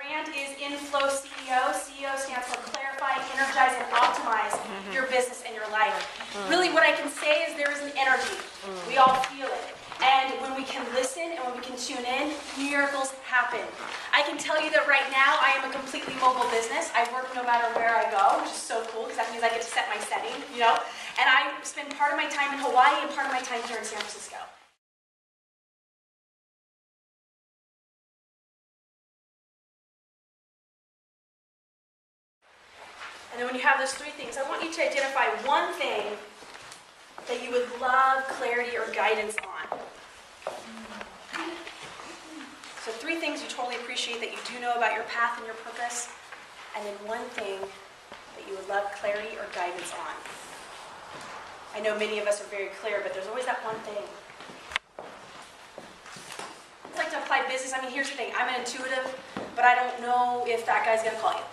brand is InFlowCEO. CEO stands for Clarify, Energize, and Optimize your business and your life. Really what I can say is there is an energy. We all feel it. And when we can listen and when we can tune in, miracles happen. I can tell you that right now I am a completely mobile business. I work no matter where I go, which is so cool because that means I get to set my setting, you know. And I spend part of my time in Hawaii and part of my time here in San Francisco. And then when you have those three things, I want you to identify one thing that you would love clarity or guidance on. So three things you totally appreciate that you do know about your path and your purpose, and then one thing that you would love clarity or guidance on. I know many of us are very clear, but there's always that one thing. I'd like to apply business. I mean, here's the thing. I'm an intuitive, but I don't know if that guy's going to call you.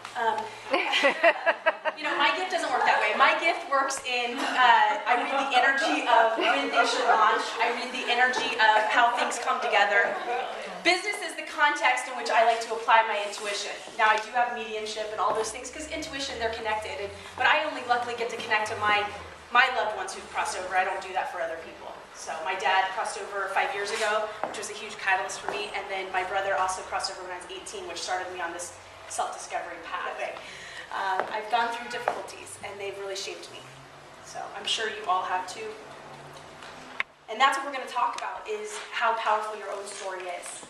You know, my gift doesn't work that way. My gift works in, I read the energy of when they should launch. I read the energy of how things come together. Business is the context in which I like to apply my intuition. Now, I do have mediumship and all those things, because intuition, they're connected. But I only luckily get to connect to my loved ones who've crossed over. I don't do that for other people. So my dad crossed over 5 years ago, which was a huge catalyst for me. And then my brother also crossed over when I was 18, which started me on this self-discovery path. I've gone through difficulties, and they've really shaped me. So I'm sure you all have too. And that's what we're going to talk about, is how powerful your own story is,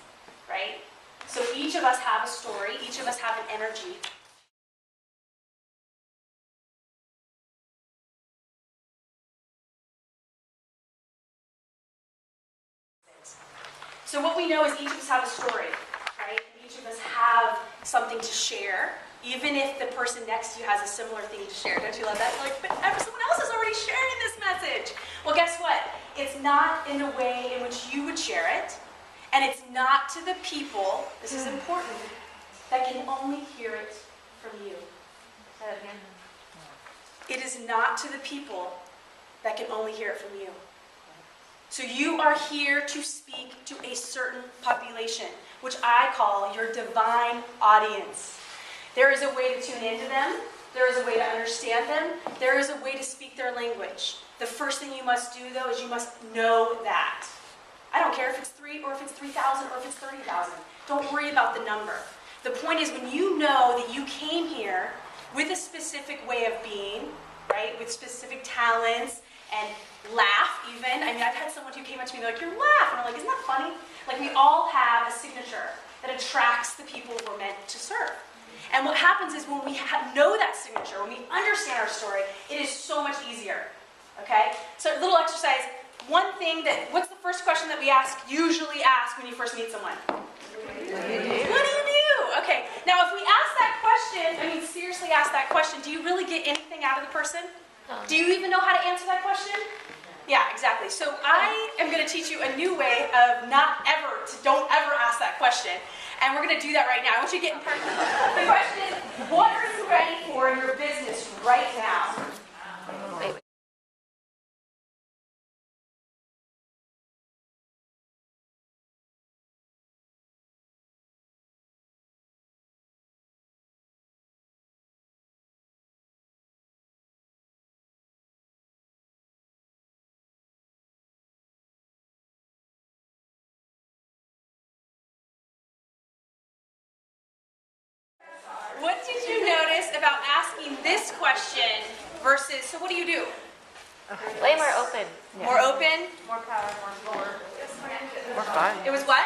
right? So each of us have a story. Each of us have an energy. So what we know is each of us have a story, right? Each of us have something to share, even if the person next to you has a similar thing to share. Don't you love that? You're like, but someone else is already sharing this message. Well, guess what? It's not in the way in which you would share it, and it's not to the people, this is important, that can only hear it from you. Say that again. It is not to the people that can only hear it from you. So you are here to speak to a certain population, which I call your divine audience. There is a way to tune into them. There is a way to understand them. There is a way to speak their language. The first thing you must do, though, is you must know that. I don't care if it's 3 or if it's 3,000 or if it's 30,000. Don't worry about the number. The point is, when you know that you came here with a specific way of being, right, with specific talents, and laugh even. I mean, I've had someone who came up to me and they're like, "Your laugh," and I'm like, "Isn't that funny?" Like, we all have a signature that attracts the people we're meant to serve. And what happens is, when we know that signature, when we understand our story, it is so much easier. Okay? So a little exercise. One thing what's the first question that we usually ask when you first meet someone? What do you do? Okay. Now, if we ask that question, I mean, seriously ask that question, do you really get anything out of the person? Do you even know how to answer that question? Yeah, exactly. So I am going to teach you a new way of don't ever ask that question. And we're going to do that right now. I want you to get in person. The question is, what are you ready for in your business right now? What did you notice about asking this question versus, so what do you do? Way more open. Yeah. More open? More power, more fun. It was what?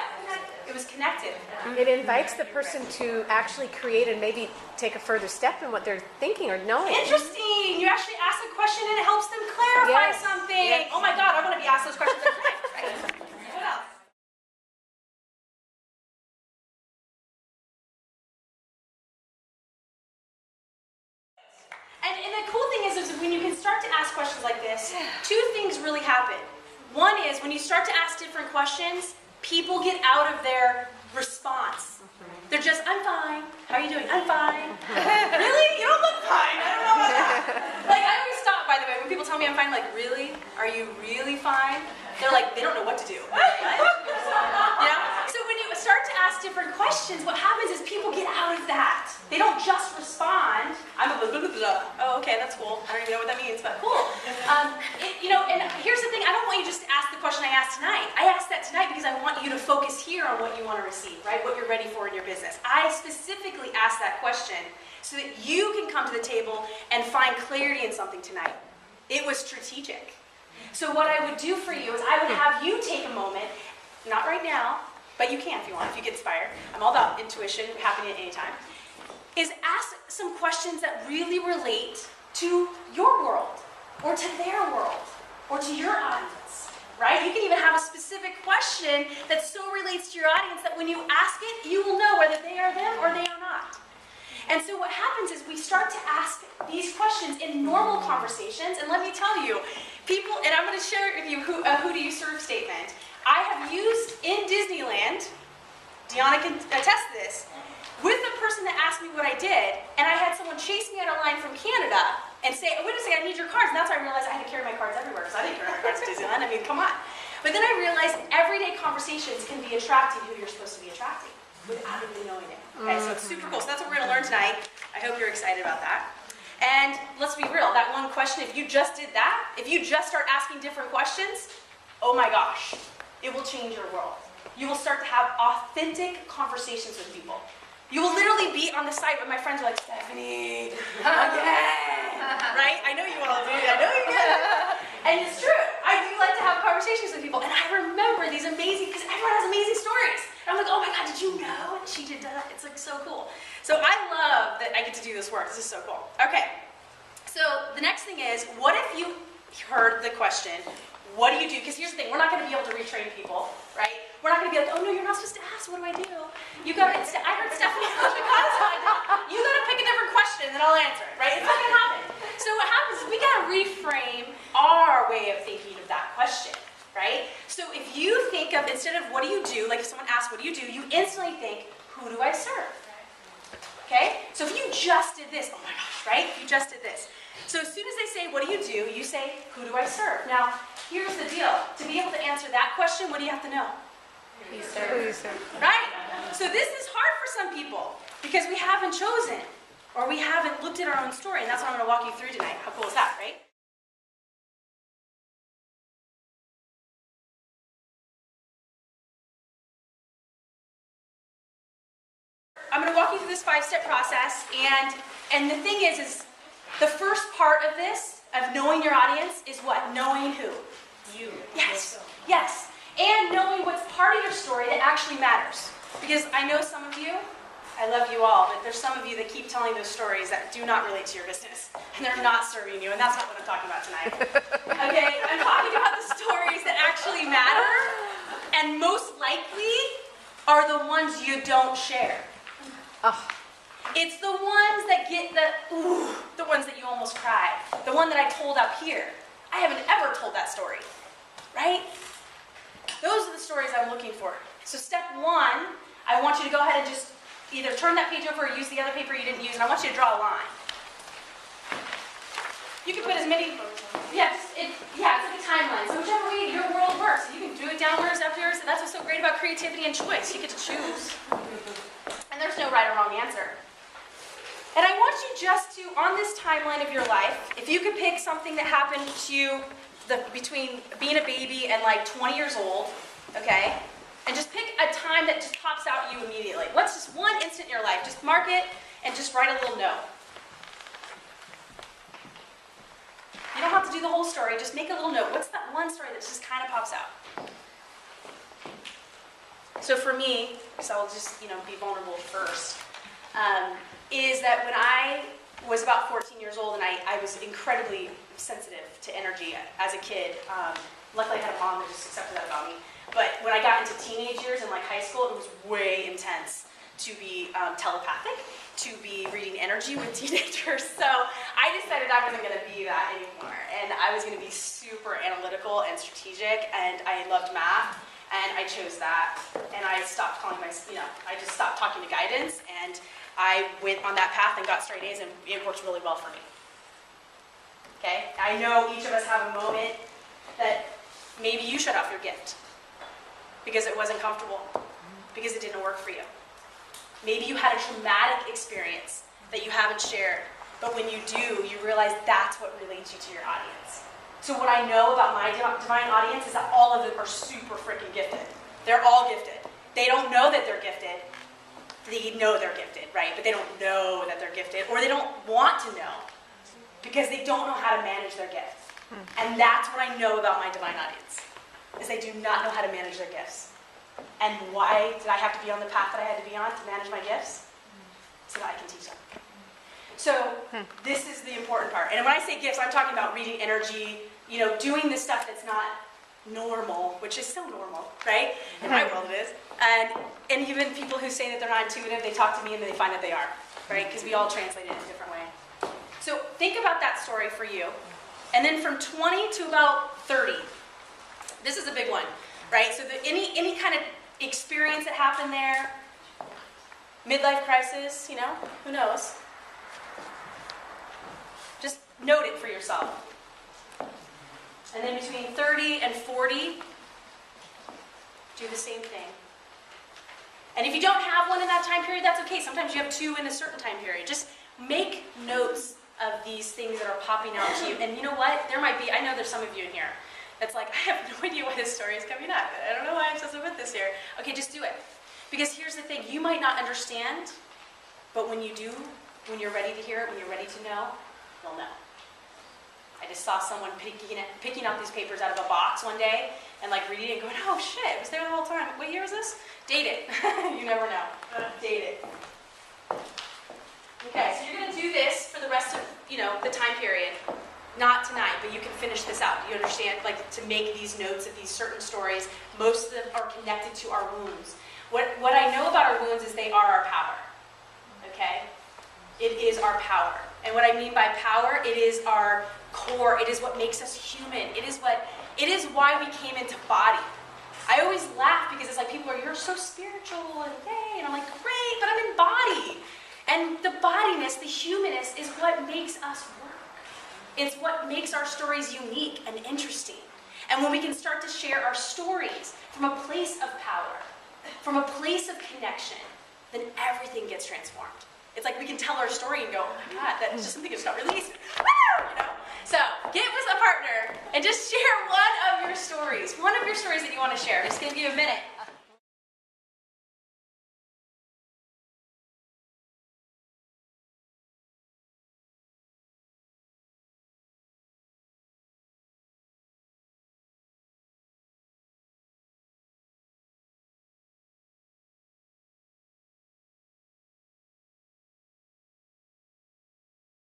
It was connected. It invites the person to actually create and maybe take a further step in what they're thinking or knowing. Interesting. You actually ask a question and it helps them clarify something. Yes. Oh my God, I want to be asked those questions every day. Right? What else? And the cool thing is when you can start to ask questions like this, two things really happen. One is, when you start to ask different questions, people get out of their response. They're just, "I'm fine. How are you doing?" "I'm fine." "Really? You don't look fine." "I don't know about that." Like, I always stop, by the way, when people tell me I'm fine, like, "Really? Are you really fine?" They're like, they don't know what to do. What? You know? So when you start to ask ask different questions, what happens is people get out of that. They don't just respond. I'm a blah, blah, blah, blah. Oh, okay, that's cool. I don't even know what that means, but cool. And here's the thing. I don't want you just to ask the question I asked tonight. I asked that tonight because I want you to focus here on what you want to receive, right? What you're ready for in your business. I specifically asked that question so that you can come to the table and find clarity in something tonight. It was strategic. So what I would do for you is I would have you take a moment, not right now, but you can if you want, if you get inspired. I'm all about intuition, happening at any time. Is ask some questions that really relate to your world, or to their world, or to your audience, right? You can even have a specific question that so relates to your audience that when you ask it, you will know whether they are them or they are not. And so what happens is we start to ask these questions in normal conversations, and let me tell you, people, and I'm going to share with you who do you serve statement. I have used in Disneyland, Deanna can attest to this, with a person that asked me what I did, and I had someone chase me out of line from Canada and say, wait a second, I need your cards. And that's when I realized I had to carry my cards everywhere, because I didn't carry my cards to Disneyland. I mean, come on. But then I realized everyday conversations can be attracting who you're supposed to be attracting without even knowing it. Okay, so it's super cool. So that's what we're going to learn tonight. I hope you're excited about that. And let's be real, that one question, if you just did that, if you just start asking different questions, oh my gosh, it will change your world. You will start to have authentic conversations with people. You will literally be on the site where my friends are like, Stephanie, again, right? I know you all do. I know you do. And it's true. I do like to have conversations with people. And I remember these amazing, because everyone has amazing stories. And I'm like, oh my God, did you know? And she did that. It's like so cool. So I love that I get to do this work. This is so cool. Okay. So the next thing is, what if you heard the question, what do you do? Because here's the thing, we're not going to be able to retrain people, right? We're not going to be like, oh no, you're not supposed to ask, what do I do? You got to, I heard Stephanie, you got to pick a different question and then I'll answer it, right? It's not going to happen. So what happens is we got to reframe our way of thinking of that question, right? So if you think of, instead of what do you do, like if someone asks what do, you instantly think, who do I serve? Okay? So if you just did this, oh my gosh, right? If you just did this. So as soon as they say, what do, you say, who do I serve? Now, here's the deal. To be able to answer that question, what do you have to know? Who you serve. Right? So this is hard for some people because we haven't chosen or we haven't looked at our own story, and that's what I'm going to walk you through tonight. How cool is that, right? I'm going to walk you through this 5-step process, and the thing is the first part of this, of knowing your audience, is what? Knowing who? You. Yes. Yes. And knowing what's part of your story that actually matters. Because I know some of you, I love you all, but there's some of you that keep telling those stories that do not relate to your business. And they're not serving you, and that's not what I'm talking about tonight. Okay? I'm talking about the stories that actually matter, and most likely are the ones you don't share. Oh. It's the ones that get the ones that you almost cried. The one that I told up here. I haven't ever told that story, right? Those are the stories I'm looking for. So step 1, I want you to go ahead and just either turn that page over or use the other paper you didn't use, and I want you to draw a line. You can put as many, it's like a timeline. So whichever way your world works, you can do it downwards, upwards. That's what's so great about creativity and choice. You get to choose. And there's no right or wrong answer. And I want you just to, on this timeline of your life, if you could pick something that happened to you between being a baby and like 20 years old, okay? And just pick a time that just pops out at you immediately. What's just one instant in your life? Just mark it and just write a little note. You don't have to do the whole story, just make a little note. What's that one story that just kind of pops out? So for me, because I'll just be vulnerable first, is that when I was about 14 years old and I was incredibly sensitive to energy as a kid. Luckily I had a mom that just accepted that about me. But when I got into teenage years and like high school, it was way intense to be telepathic, to be reading energy with teenagers. So I decided I wasn't going to be that anymore. And I was going to be super analytical and strategic, and I loved math. And I chose that, and I stopped calling I just stopped talking to guidance, and I went on that path and got straight A's, and it worked really well for me. Okay? I know each of us have a moment that maybe you shut off your gift because it wasn't comfortable. because it didn't work for you. Maybe you had a traumatic experience that you haven't shared, but when you do, you realize that's what relates you to your audience. So what I know about my divine audience is that all of them are super freaking gifted. They're all gifted. They don't know that they're gifted. They know they're gifted, right? But they don't know that they're gifted, or they don't want to know because they don't know how to manage their gifts. And that's what I know about my divine audience, is they do not know how to manage their gifts. And why did I have to be on the path that I had to be on to manage my gifts? So that I can teach them. So this is the important part. And when I say gifts, I'm talking about reading energy, doing the stuff that's not normal, which is so normal, right? In my world it is. And even people who say that they're not intuitive, they talk to me and they find that they are, right? Because we all translate it in a different way. So think about that story for you. And then from 20 to about 30, this is a big one, right? So any kind of experience that happened there, midlife crisis, who knows? Just note it for yourself. And then between 30 and 40, do the same thing. And if you don't have one in that time period, that's okay. Sometimes you have two in a certain time period. Just make notes of these things that are popping out to you. And you know what? There might be, I know there's some of you in here that's like, I have no idea why this story is coming up. I don't know why I'm supposed to put this here. Okay, just do it. Because here's the thing. You might not understand, but when you do, when you're ready to hear it, when you're ready to know, you'll know. I just saw someone picking out these papers out of a box one day and reading it and going, oh shit, it was there the whole time. What year is this? Date it. You never know. Date it. Okay, so you're going to do this for the rest of, the time period. Not tonight, but you can finish this out. You understand, to make these notes of these certain stories, most of them are connected to our wounds. What I know about our wounds is they are our power. Okay? It is our power. And what I mean by power, it is our core. It is what makes us human. It is why we came into body. I always laugh because it's like people are, you're so spiritual and yay, and I'm like, great, but I'm in body. And the bodiness, the humanness is what makes us work. It's what makes our stories unique and interesting. And when we can start to share our stories from a place of power, from a place of connection, then everything gets transformed. It's like we can tell our story and go, oh my God, that is just something that just got released. Woo! So get with a partner and just share one of your stories that you want to share. I'm just going to give you a minute.